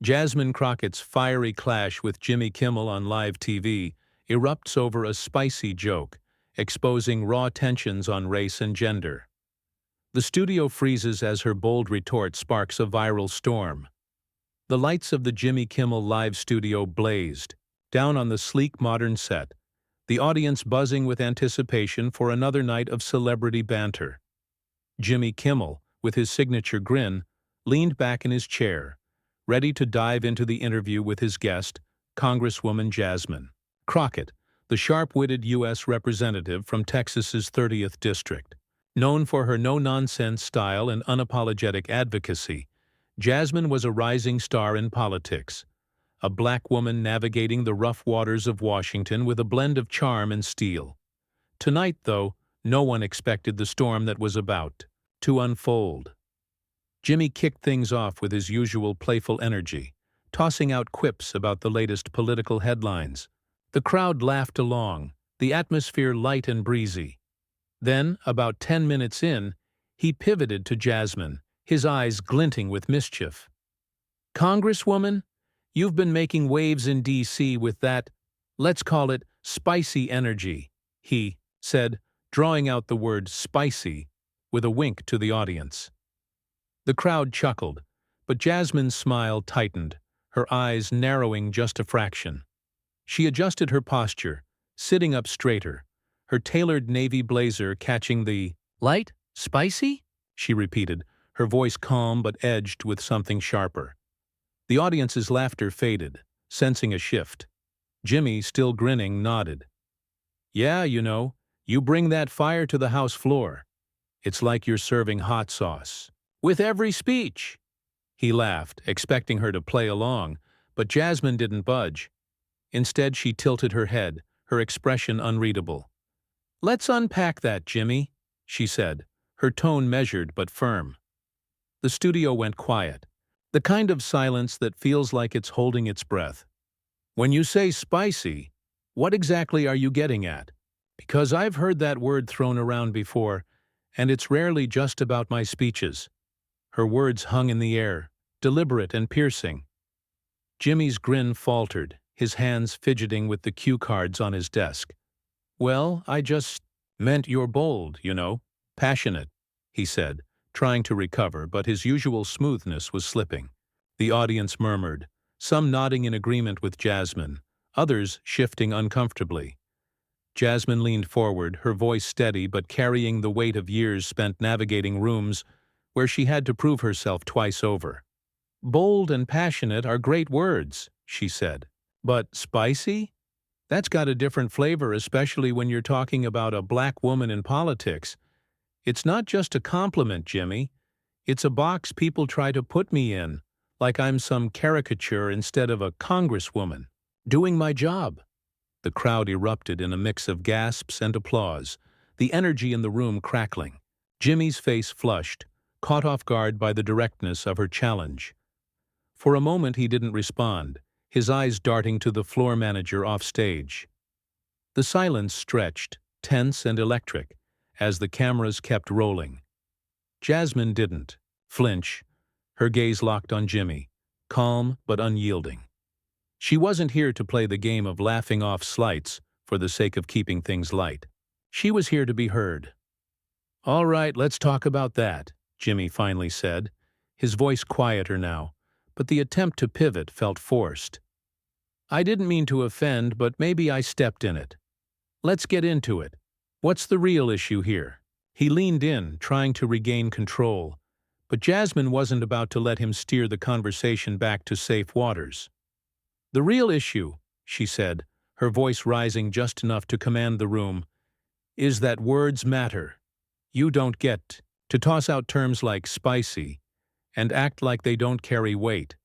Jasmine Crockett's fiery clash with Jimmy Kimmel on live TV erupts over a spicy joke, exposing raw tensions on race and gender. The studio freezes as her bold retort sparks a viral storm. The lights of the Jimmy Kimmel live studio blazed, down on the sleek modern set, the audience buzzing with anticipation for another night of celebrity banter. Jimmy Kimmel, with his signature grin, leaned back in his chair, ready to dive into the interview with his guest, Congresswoman Jasmine Crockett, the sharp-witted U.S. representative from Texas's 30th District. Known for her no-nonsense style and unapologetic advocacy, Jasmine was a rising star in politics, a black woman navigating the rough waters of Washington with a blend of charm and steel. Tonight, though, no one expected the storm that was about to unfold. Jimmy kicked things off with his usual playful energy, tossing out quips about the latest political headlines. The crowd laughed along, the atmosphere light and breezy. Then, about 10 minutes in, he pivoted to Jasmine, his eyes glinting with mischief. "Congresswoman, you've been making waves in D.C. with that, let's call it, spicy energy," he said, drawing out the word spicy with a wink to the audience. The crowd chuckled, but Jasmine's smile tightened, her eyes narrowing just a fraction. She adjusted her posture, sitting up straighter, her tailored navy blazer catching the "light? Spicy?" she repeated, her voice calm but edged with something sharper. The audience's laughter faded, sensing a shift. Jimmy, still grinning, nodded. "Yeah, you bring that fire to the House floor. It's like you're serving hot sauce. With every speech." He laughed, expecting her to play along, but Jasmine didn't budge. Instead, she tilted her head, her expression unreadable. "Let's unpack that, Jimmy," she said, her tone measured but firm. The studio went quiet, the kind of silence that feels like it's holding its breath. "When you say spicy, what exactly are you getting at? Because I've heard that word thrown around before, and it's rarely just about my speeches." Her words hung in the air, deliberate and piercing. Jimmy's grin faltered, his hands fidgeting with the cue cards on his desk. "Well, I just meant you're bold, passionate," he said, trying to recover, but his usual smoothness was slipping. The audience murmured, some nodding in agreement with Jasmine, others shifting uncomfortably. Jasmine leaned forward, her voice steady but carrying the weight of years spent navigating rooms where she had to prove herself twice over. "Bold and passionate are great words," she said. "But spicy? That's got a different flavor, especially when you're talking about a black woman in politics. It's not just a compliment, Jimmy. It's a box people try to put me in, like I'm some caricature instead of a congresswoman. Doing my job." The crowd erupted in a mix of gasps and applause, the energy in the room crackling. Jimmy's face flushed, caught off guard by the directness of her challenge. For a moment he didn't respond, his eyes darting to the floor manager off stage. The silence stretched, tense and electric, as the cameras kept rolling. Jasmine didn't flinch, her gaze locked on Jimmy, calm but unyielding. She wasn't here to play the game of laughing off slights for the sake of keeping things light. She was here to be heard. "All right, let's talk about that," Jimmy finally said, his voice quieter now, but the attempt to pivot felt forced. "I didn't mean to offend, but maybe I stepped in it. Let's get into it. What's the real issue here?" He leaned in, trying to regain control, but Jasmine wasn't about to let him steer the conversation back to safe waters. "The real issue," she said, her voice rising just enough to command the room, "is that words matter. You don't get to toss out terms like spicy and act like they don't carry weight.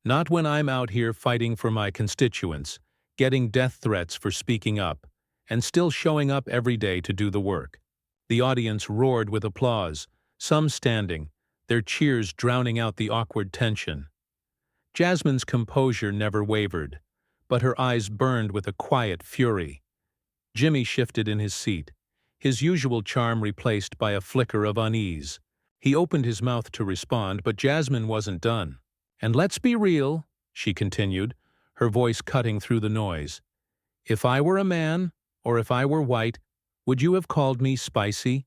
Not when I'm out here fighting for my constituents, getting death threats for speaking up, and still showing up every day to do the work." The audience roared with applause, some standing, their cheers drowning out the awkward tension. Jasmine's composure never wavered, but her eyes burned with a quiet fury. Jimmy shifted in his seat, his usual charm replaced by a flicker of unease. He opened his mouth to respond, but Jasmine wasn't done. And let's be real, she continued, her voice cutting through the noise. If I were a man, or if I were white, would you have called me spicy?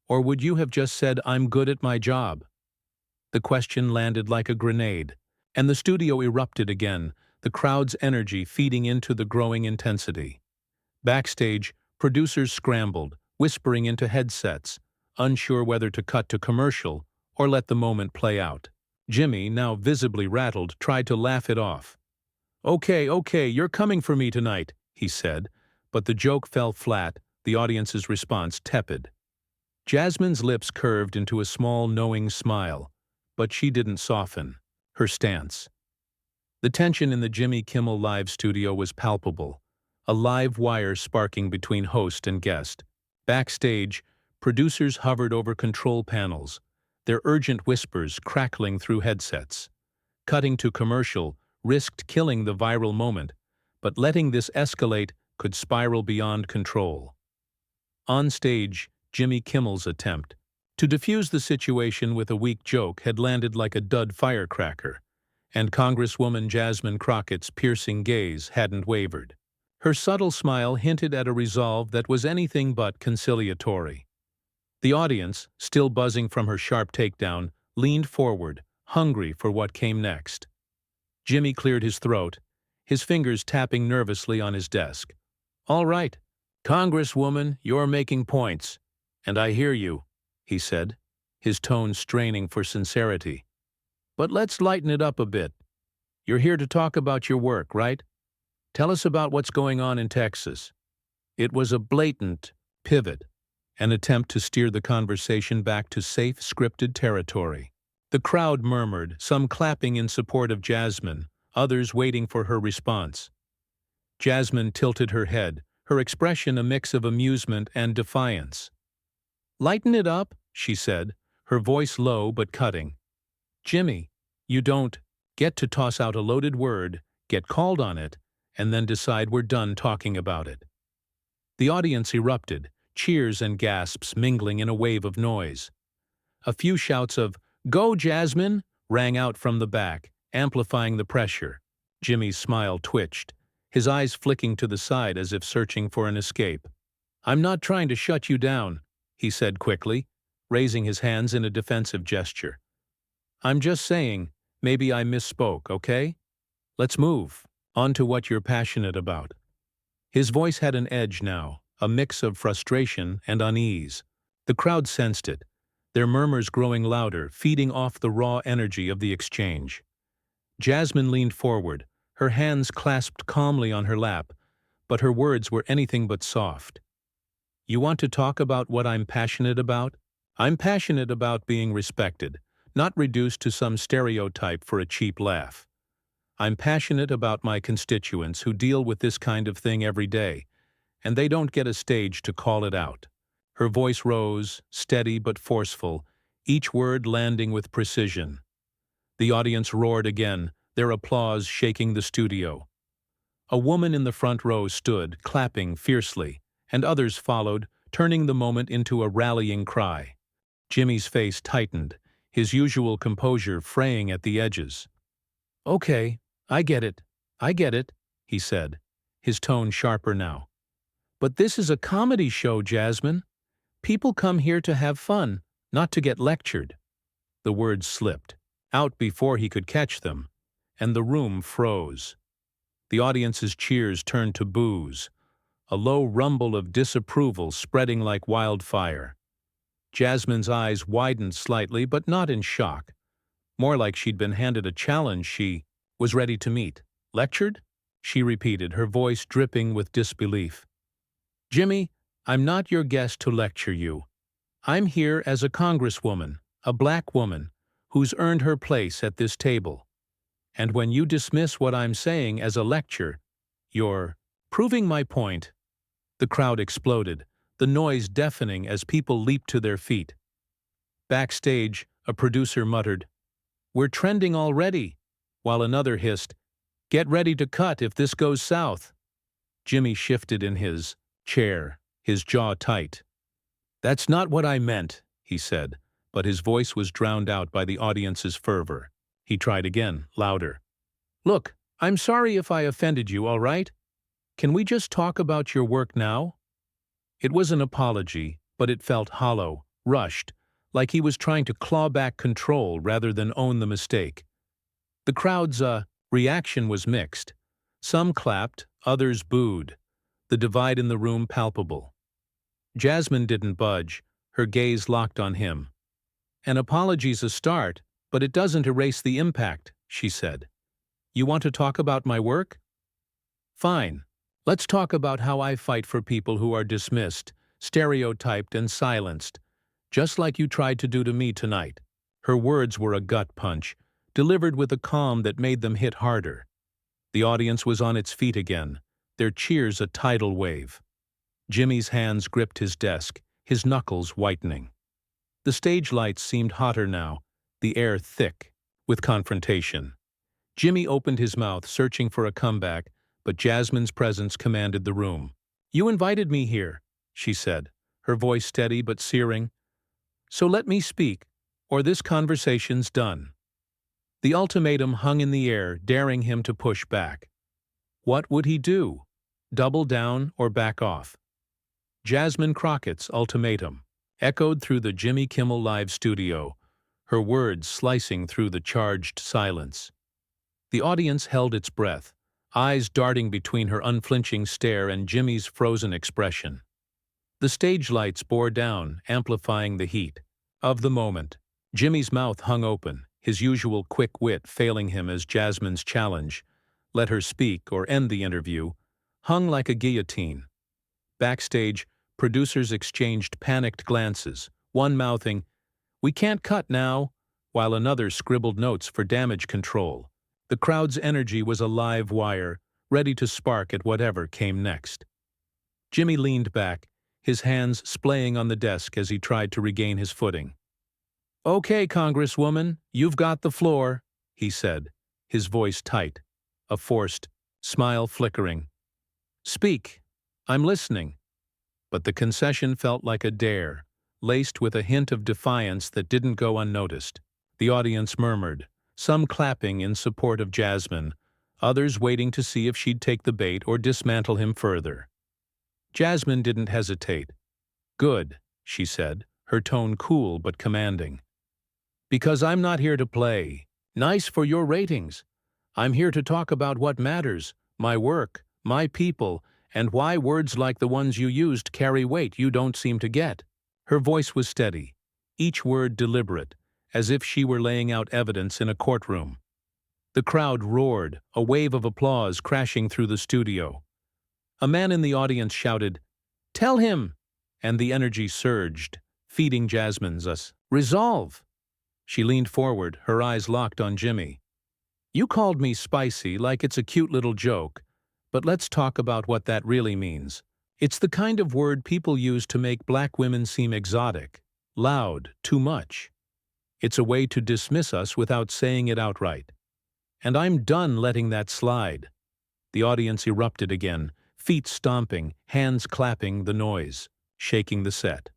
Or would you have just said I'm good at my job? The question landed like a grenade, and the studio erupted again, the crowd's energy feeding into the growing intensity. Backstage, producers scrambled, whispering into headsets, unsure whether to cut to commercial or let the moment play out. Jimmy, now visibly rattled, tried to laugh it off. Okay, you're coming for me tonight, he said, but the joke fell flat, the audience's response tepid. Jasmine's lips curved into a small, knowing smile, but she didn't soften her stance. The tension in the Jimmy Kimmel live studio was palpable, a live wire sparking between host and guest. Backstage, producers hovered over control panels, their urgent whispers crackling through headsets. Cutting to commercial risked killing the viral moment, but letting this escalate could spiral beyond control. On stage, Jimmy Kimmel's attempt to defuse the situation with a weak joke had landed like a dud firecracker, and Congresswoman Jasmine Crockett's piercing gaze hadn't wavered. Her subtle smile hinted at a resolve that was anything but conciliatory. The audience, still buzzing from her sharp takedown, leaned forward, hungry for what came next. Jimmy cleared his throat, his fingers tapping nervously on his desk. "All right, Congresswoman, you're making points, and I hear you," he said, his tone straining for sincerity. "But let's lighten it up a bit. You're here to talk about your work, right? Tell us about what's going on in Texas." It was a blatant pivot, an attempt to steer the conversation back to safe, scripted territory. The crowd murmured, some clapping in support of Jasmine, others waiting for her response. Jasmine tilted her head, her expression a mix of amusement and defiance. "Lighten it up," she said, her voice low but cutting. "Jimmy, you don't get to toss out a loaded word, get called on it, and then decide we're done talking about it." The audience erupted, cheers and gasps mingling in a wave of noise. A few shouts of "Go, Jasmine!" rang out from the back, amplifying the pressure. Jimmy's smile twitched, his eyes flicking to the side as if searching for an escape. "I'm not trying to shut you down," he said quickly, raising his hands in a defensive gesture. "I'm just saying, maybe I misspoke, okay? Let's move on to what you're passionate about." His voice had an edge now, a mix of frustration and unease. The crowd sensed it, their murmurs growing louder, feeding off the raw energy of the exchange. Jasmine leaned forward, her hands clasped calmly on her lap, but her words were anything but soft. "You want to talk about what I'm passionate about? I'm passionate about being respected, not reduced to some stereotype for a cheap laugh. I'm passionate about my constituents who deal with this kind of thing every day, and they don't get a stage to call it out." Her voice rose, steady but forceful, each word landing with precision. The audience roared again, their applause shaking the studio. A woman in the front row stood, clapping fiercely, and others followed, turning the moment into a rallying cry. Jimmy's face tightened, his usual composure fraying at the edges. "Okay, I get it," he said, his tone sharper now. "But this is a comedy show, Jasmine. People come here to have fun, not to get lectured." The words slipped out before he could catch them, and the room froze. The audience's cheers turned to boos, a low rumble of disapproval spreading like wildfire. Jasmine's eyes widened slightly, but not in shock. More like she'd been handed a challenge she was ready to meet. "Lectured?" she repeated, her voice dripping with disbelief. "Jimmy, I'm not your guest to lecture you. I'm here as a congresswoman, a black woman, who's earned her place at this table. And when you dismiss what I'm saying as a lecture, you're proving my point." The crowd exploded, the noise deafening as people leaped to their feet. Backstage, a producer muttered, "We're trending already," while another hissed, "Get ready to cut if this goes south." Jimmy shifted in his chair, his jaw tight. "That's not what I meant," he said, but his voice was drowned out by the audience's fervor. He tried again, louder. Look, I'm sorry if I offended you, all right? Can we just talk about your work now? It was an apology, but it felt hollow, rushed, like he was trying to claw back control rather than own the mistake. The crowd's reaction was mixed. Some clapped, others booed, the divide in the room palpable. Jasmine didn't budge, her gaze locked on him. An apology's a start, but it doesn't erase the impact, she said. You want to talk about my work? Fine. Let's talk about how I fight for people who are dismissed, stereotyped and silenced, just like you tried to do to me tonight. Her words were a gut punch, delivered with a calm that made them hit harder. The audience was on its feet again, their cheers a tidal wave. Jimmy's hands gripped his desk, his knuckles whitening. The stage lights seemed hotter now, the air thick with confrontation. Jimmy opened his mouth, searching for a comeback, but Jasmine's presence commanded the room. You invited me here, she said, her voice steady but searing. So let me speak, or this conversation's done. The ultimatum hung in the air, daring him to push back. What would he do? Double down or back off? Jasmine Crockett's ultimatum echoed through the Jimmy Kimmel live studio, her words slicing through the charged silence. The audience held its breath, eyes darting between her unflinching stare and Jimmy's frozen expression. The stage lights bore down, amplifying the heat of the moment. Jimmy's mouth hung open, his usual quick wit failing him as Jasmine's challenge, let her speak or end the interview, hung like a guillotine. Backstage, producers exchanged panicked glances, one mouthing, "We can't cut now," while another scribbled notes for damage control. The crowd's energy was a live wire, ready to spark at whatever came next. Jimmy leaned back, his hands splaying on the desk as he tried to regain his footing. "Okay, Congresswoman, you've got the floor," he said, his voice tight, a forced smile flickering. "Speak. I'm listening." But the concession felt like a dare, laced with a hint of defiance that didn't go unnoticed. The audience murmured, some clapping in support of Jasmine, others waiting to see if she'd take the bait or dismantle him further. Jasmine didn't hesitate. "Good," she said, her tone cool but commanding. "Because I'm not here to play. Nice for your ratings. I'm here to talk about what matters, my work, my people, and why words like the ones you used carry weight you don't seem to get." Her voice was steady, each word deliberate, as if she were laying out evidence in a courtroom. The crowd roared, a wave of applause crashing through the studio. A man in the audience shouted, "Tell him!" and the energy surged, feeding Jasmine's resolve. She leaned forward, her eyes locked on Jimmy. "You called me spicy like it's a cute little joke, but let's talk about what that really means. It's the kind of word people use to make black women seem exotic, loud, too much. It's a way to dismiss us without saying it outright. And I'm done letting that slide." The audience erupted again, feet stomping, hands clapping, the noise, shaking the set.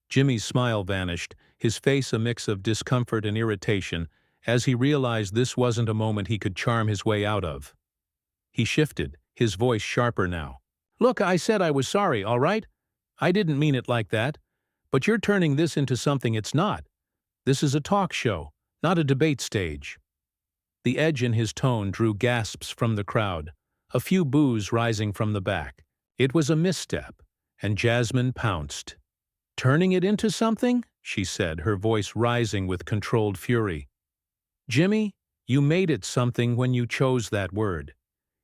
Jimmy's smile vanished, his face a mix of discomfort and irritation, as he realized this wasn't a moment he could charm his way out of. He shifted, his voice sharper now. "Look, I said I was sorry, all right? I didn't mean it like that. But you're turning this into something it's not. This is a talk show, not a debate stage." The edge in his tone drew gasps from the crowd, a few boos rising from the back. It was a misstep, and Jasmine pounced. "Turning it into something?" she said, her voice rising with controlled fury. "Jimmy, you made it something when you chose that word.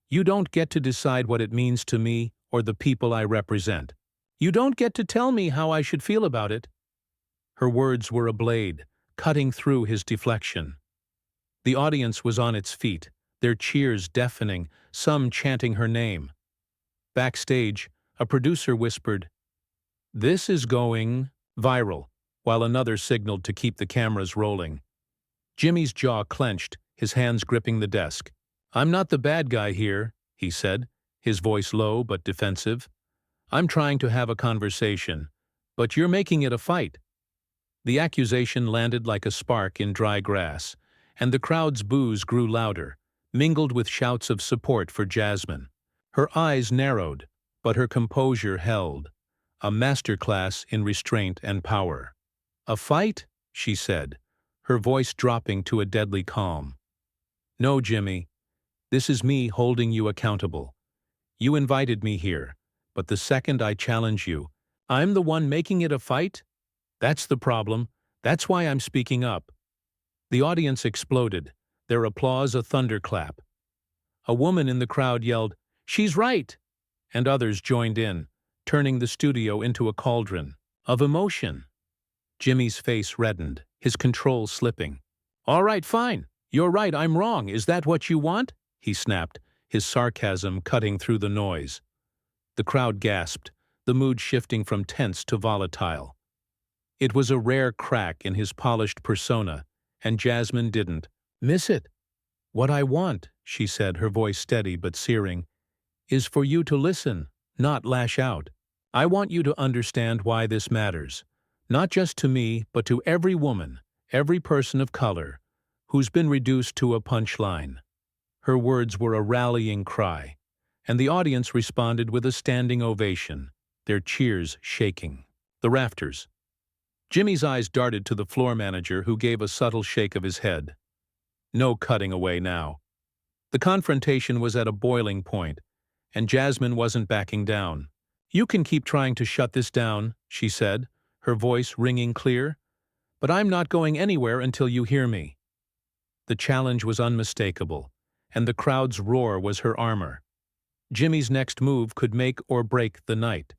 You don't get to decide what it means to me or the people I represent. You don't get to tell me how I should feel about it." Her words were a blade, cutting through his deflection. The audience was on its feet, their cheers deafening, some chanting her name. Backstage, a producer whispered, "This is going viral," while another signaled to keep the cameras rolling. Jimmy's jaw clenched, his hands gripping the desk. "I'm not the bad guy here," he said, his voice low but defensive. "I'm trying to have a conversation, but you're making it a fight." The accusation landed like a spark in dry grass, and the crowd's boos grew louder, mingled with shouts of support for Jasmine. Her eyes narrowed, but her composure held. A masterclass in restraint and power. "A fight?" she said, her voice dropping to a deadly calm. "No, Jimmy. This is me holding you accountable. You invited me here, but the second I challenge you, I'm the one making it a fight? That's the problem. That's why I'm speaking up." The audience exploded, their applause a thunderclap. A woman in the crowd yelled, "She's right!" and others joined in, turning the studio into a cauldron of emotion. Jimmy's face reddened, his control slipping. "All right, fine. You're right, I'm wrong. Is that what you want?" he snapped, his sarcasm cutting through the noise. The crowd gasped, the mood shifting from tense to volatile. It was a rare crack in his polished persona, and Jasmine didn't miss it. "What I want," she said, her voice steady but searing, "is for you to listen, not lash out. I want you to understand why this matters, not just to me, but to every woman, every person of color, who's been reduced to a punchline." Her words were a rallying cry, and the audience responded with a standing ovation, their cheers shaking the rafters. Jimmy's eyes darted to the floor manager, who gave a subtle shake of his head. No cutting away now. The confrontation was at a boiling point, and Jasmine wasn't backing down. "You can keep trying to shut this down," she said, her voice ringing clear, "but I'm not going anywhere until you hear me." The challenge was unmistakable, and the crowd's roar was her armor. Jimmy's next move could make or break the night.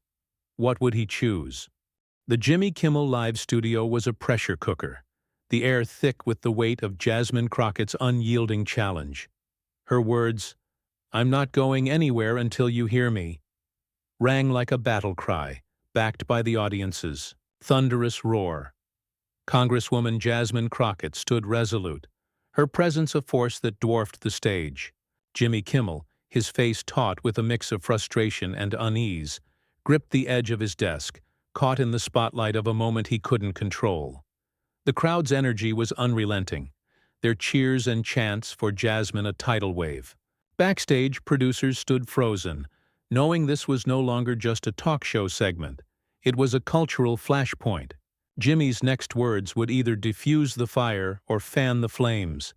What would he choose? The Jimmy Kimmel Live studio was a pressure cooker, the air thick with the weight of Jasmine Crockett's unyielding challenge. Her words, "I'm not going anywhere until you hear me," rang like a battle cry, backed by the audience's thunderous roar. Congresswoman Jasmine Crockett stood resolute, her presence a force that dwarfed the stage. Jimmy Kimmel, his face taut with a mix of frustration and unease, gripped the edge of his desk, caught in the spotlight of a moment he couldn't control. The crowd's energy was unrelenting, their cheers and chants for Jasmine a tidal wave. Backstage, producers stood frozen, knowing this was no longer just a talk show segment. It was a cultural flashpoint. Jimmy's next words would either diffuse the fire or fan the flames.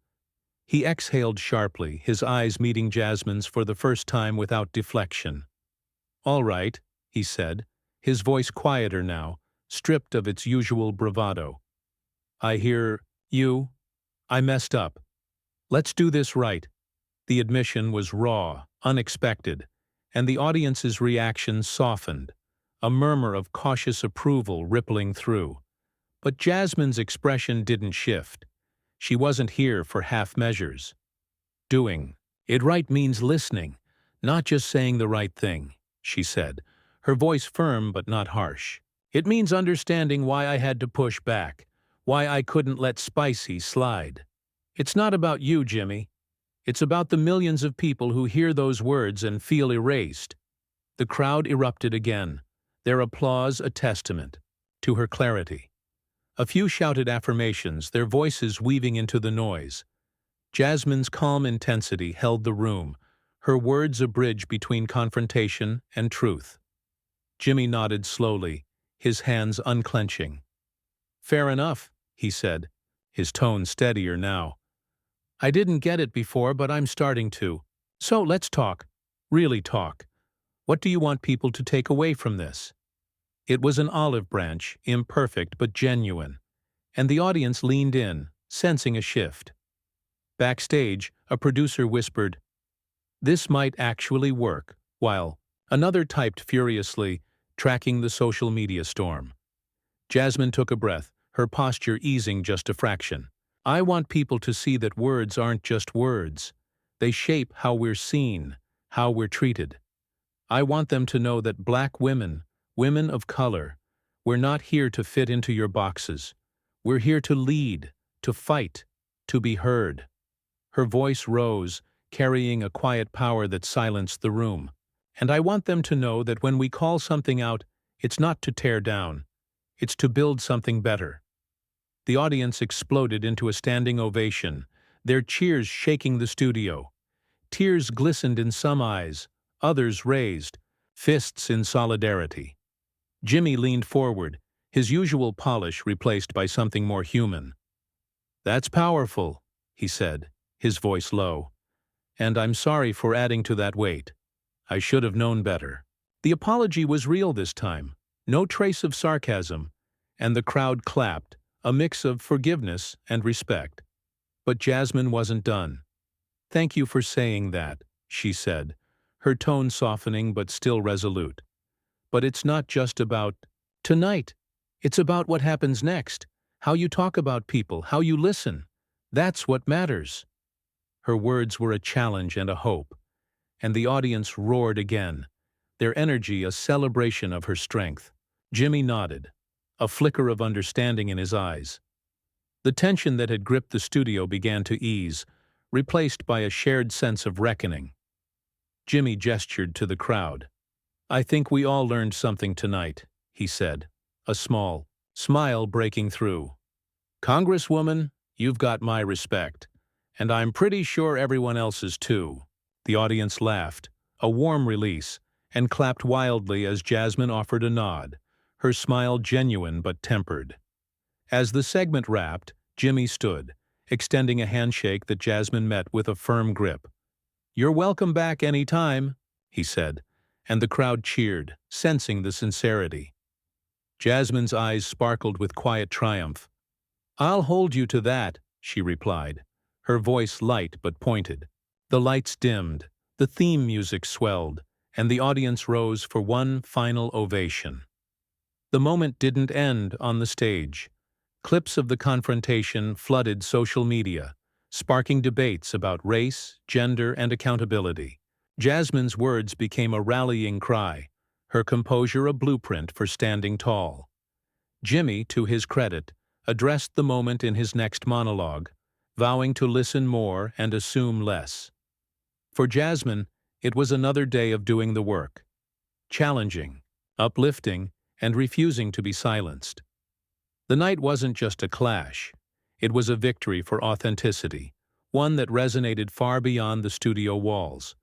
He exhaled sharply, his eyes meeting Jasmine's for the first time without deflection. "All right," he said, his voice quieter now, stripped of its usual bravado. "I hear you. I messed up. Let's do this right." The admission was raw, unexpected, and the audience's reaction softened, a murmur of cautious approval rippling through. But Jasmine's expression didn't shift. She wasn't here for half measures. "Doing it right means listening, not just saying the right thing," she said, her voice firm but not harsh. "It means understanding why I had to push back, why I couldn't let spicy slide. It's not about you, Jimmy. It's about the millions of people who hear those words and feel erased." The crowd erupted again, their applause a testament to her clarity. A few shouted affirmations, their voices weaving into the noise. Jasmine's calm intensity held the room, her words a bridge between confrontation and truth. Jimmy nodded slowly, his hands unclenching. "Fair enough," he said, his tone steadier now. "I didn't get it before, but I'm starting to. So let's talk. Really talk. What do you want people to take away from this?" It was an olive branch, imperfect but genuine, and the audience leaned in, sensing a shift. Backstage, a producer whispered, "This might actually work," while another typed furiously, tracking the social media storm. Jasmine took a breath, her posture easing just a fraction. "I want people to see that words aren't just words. They shape how we're seen, how we're treated. I want them to know that Black women, women of color, we're not here to fit into your boxes. We're here to lead, to fight, to be heard." Her voice rose, carrying a quiet power that silenced the room. "And I want them to know that when we call something out, it's not to tear down. It's to build something better." The audience exploded into a standing ovation, their cheers shaking the studio. Tears glistened in some eyes, others raised, fists in solidarity. Jimmy leaned forward, his usual polish replaced by something more human. "That's powerful," he said, his voice low. "And I'm sorry for adding to that weight. I should have known better." The apology was real this time, no trace of sarcasm, and the crowd clapped, a mix of forgiveness and respect. But Jasmine wasn't done. "Thank you for saying that," she said, her tone softening but still resolute. "But it's not just about tonight. It's about what happens next, how you talk about people, how you listen. That's what matters." Her words were a challenge and a hope, and the audience roared again, their energy a celebration of her strength. Jimmy nodded, a flicker of understanding in his eyes. The tension that had gripped the studio began to ease, replaced by a shared sense of reckoning. Jimmy gestured to the crowd. "I think we all learned something tonight," he said, a small smile breaking through. "Congresswoman, you've got my respect, and I'm pretty sure everyone else's too." The audience laughed, a warm release, and clapped wildly as Jasmine offered a nod, her smile genuine but tempered. As the segment wrapped, Jimmy stood, extending a handshake that Jasmine met with a firm grip. "You're welcome back any time," he said, and the crowd cheered, sensing the sincerity. Jasmine's eyes sparkled with quiet triumph. "I'll hold you to that," she replied, her voice light but pointed. The lights dimmed, the theme music swelled, and the audience rose for one final ovation. The moment didn't end on the stage. Clips of the confrontation flooded social media, sparking debates about race, gender, and accountability. Jasmine's words became a rallying cry, her composure a blueprint for standing tall. Jimmy, to his credit, addressed the moment in his next monologue, vowing to listen more and assume less. For Jasmine, it was another day of doing the work, challenging, uplifting, and refusing to be silenced. The night wasn't just a clash. It was a victory for authenticity, one that resonated far beyond the studio walls.